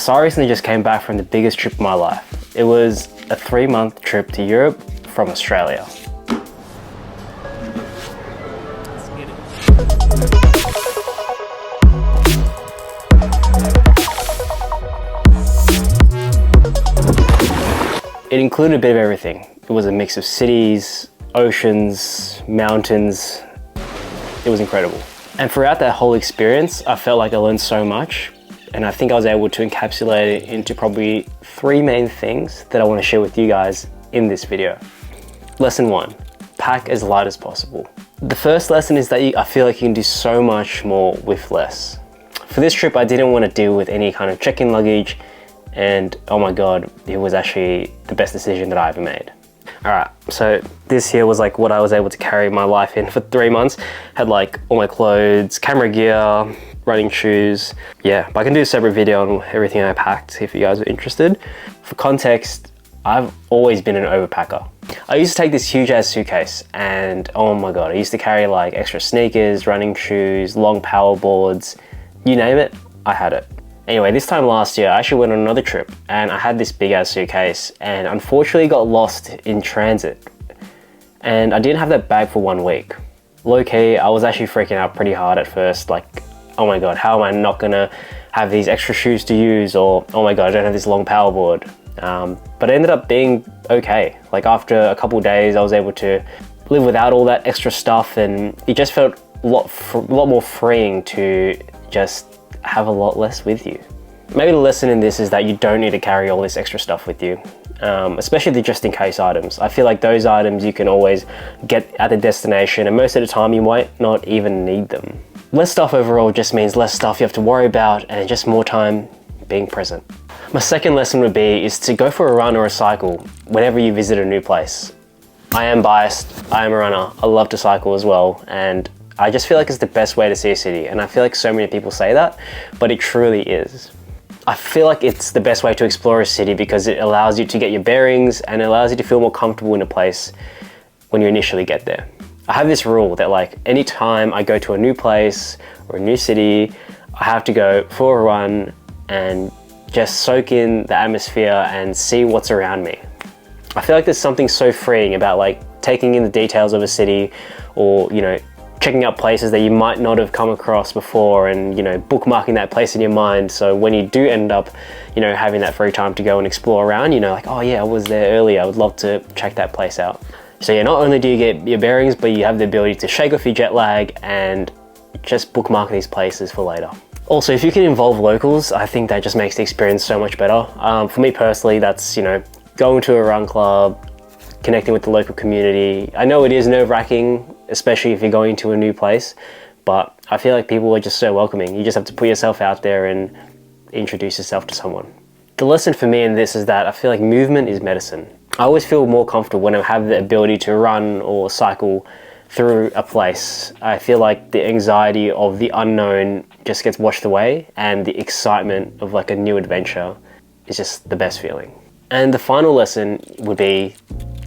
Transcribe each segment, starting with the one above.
So I recently just came back from the biggest trip of my life. It was a 3-month trip to Europe from Australia. It included a bit of everything. It was a mix of cities, oceans, mountains. It was incredible. And throughout that whole experience, I felt like I learned so much, and I think I was able to encapsulate it into probably 3 main things that I want to share with you guys in this video. Lesson 1, pack as light as possible. The first lesson is that I feel like you can do so much more with less. For this trip, I didn't want to deal with any kind of check-in luggage, and oh my God, it was actually the best decision that I ever made. All right, so this here was like what I was able to carry my life in for 3 months. Had like all my clothes, camera gear, running shoes. Yeah, but I can do a separate video on everything I packed if you guys are interested. For context, I've always been an overpacker. I used to take this huge ass suitcase and oh my God, I used to carry like extra sneakers, running shoes, long power boards, you name it, I had it. Anyway, this time last year, I actually went on another trip and I had this big ass suitcase and unfortunately got lost in transit. And I didn't have that bag for 1 week. Low key, I was actually freaking out pretty hard at first, like, oh my God, how am I not gonna have these extra shoes to use? Or, oh my God, I don't have this long power board. But it ended up being okay. Like after a couple days, I was able to live without all that extra stuff, and it just felt a lot more freeing to just have a lot less with you. Maybe the lesson in this is that you don't need to carry all this extra stuff with you, especially the just in case items. I feel like those items you can always get at the destination, and most of the time you might not even need them. Less stuff overall just means less stuff you have to worry about and just more time being present. My second lesson would be is to go for a run or a cycle whenever you visit a new place. I am biased, I am a runner, I love to cycle as well, and I just feel like it's the best way to see a city, and I feel like so many people say that, but it truly is. I feel like it's the best way to explore a city because it allows you to get your bearings and it allows you to feel more comfortable in a place when you initially get there. I have this rule that like anytime I go to a new place or a new city, I have to go for a run and just soak in the atmosphere and see what's around me. I feel like there's something so freeing about like taking in the details of a city, or, you know, checking out places that you might not have come across before, and, you know, bookmarking that place in your mind. So when you do end up, you know, having that free time to go and explore around, you know, like, oh yeah, I was there earlier, I would love to check that place out. So yeah, not only do you get your bearings, but you have the ability to shake off your jet lag and just bookmark these places for later. Also, if you can involve locals, I think that just makes the experience so much better. For me personally, that's, you know, going to a run club, connecting with the local community. I know it is nerve-wracking, especially if you're going to a new place, but I feel like people are just so welcoming. You just have to put yourself out there and introduce yourself to someone. The lesson for me in this is that I feel like movement is medicine. I always feel more comfortable when I have the ability to run or cycle through a place. I feel like the anxiety of the unknown just gets washed away, and the excitement of like a new adventure is just the best feeling. And the final lesson would be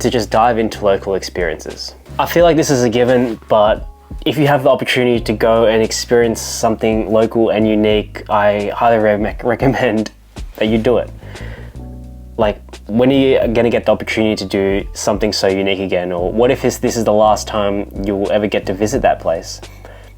to just dive into local experiences. I feel like this is a given, but if you have the opportunity to go and experience something local and unique, I highly recommend that you do it. Like, when are you gonna get the opportunity to do something so unique again? Or what if this is the last time you will ever get to visit that place?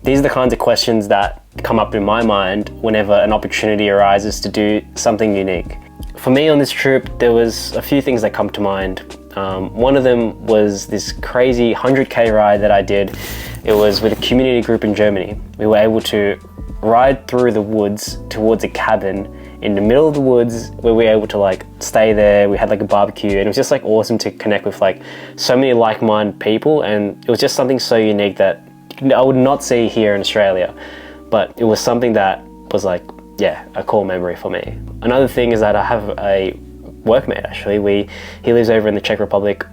These are the kinds of questions that come up in my mind whenever an opportunity arises to do something unique. For me on this trip, there was a few things that come to mind. One of them was this crazy 100K ride that I did. It was with a community group in Germany. We were able to ride through the woods towards a cabin in the middle of the woods where we were able to like stay there. We had like a barbecue, and it was just like awesome to connect with like so many like-minded people, and it was just something so unique that I would not see here in Australia, but it was something that was like, yeah, a core memory for me. Another thing is that I have a workmate actually. He lives over in the Czech Republic,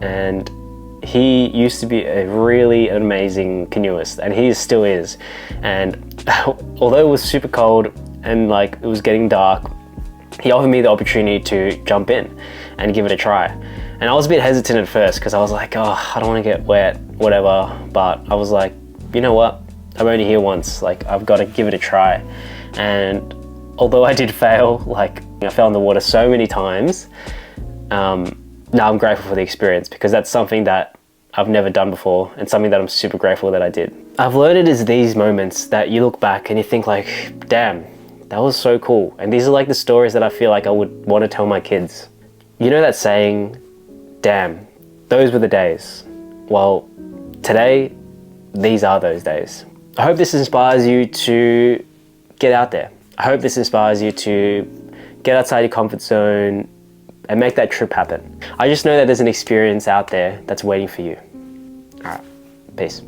and he used to be a really amazing canoeist, and he still is. And although it was super cold and like it was getting dark, he offered me the opportunity to jump in and give it a try. And I was a bit hesitant at first because I was like, oh, I don't want to get wet, whatever. But I was like, you know what? I'm only here once. Like, I've got to give it a try. And Although I did fail, like I fell in the water so many times, now I'm grateful for the experience because that's something that I've never done before and something that I'm super grateful that I did. I've learned it is these moments that you look back and you think like, damn, that was so cool. And these are like the stories that I feel like I would want to tell my kids. You know that saying, damn, those were the days. Well, today, these are those days. I hope this inspires you to get out there. I hope this inspires you to get outside your comfort zone and make that trip happen. I just know that there's an experience out there that's waiting for you. All right, peace.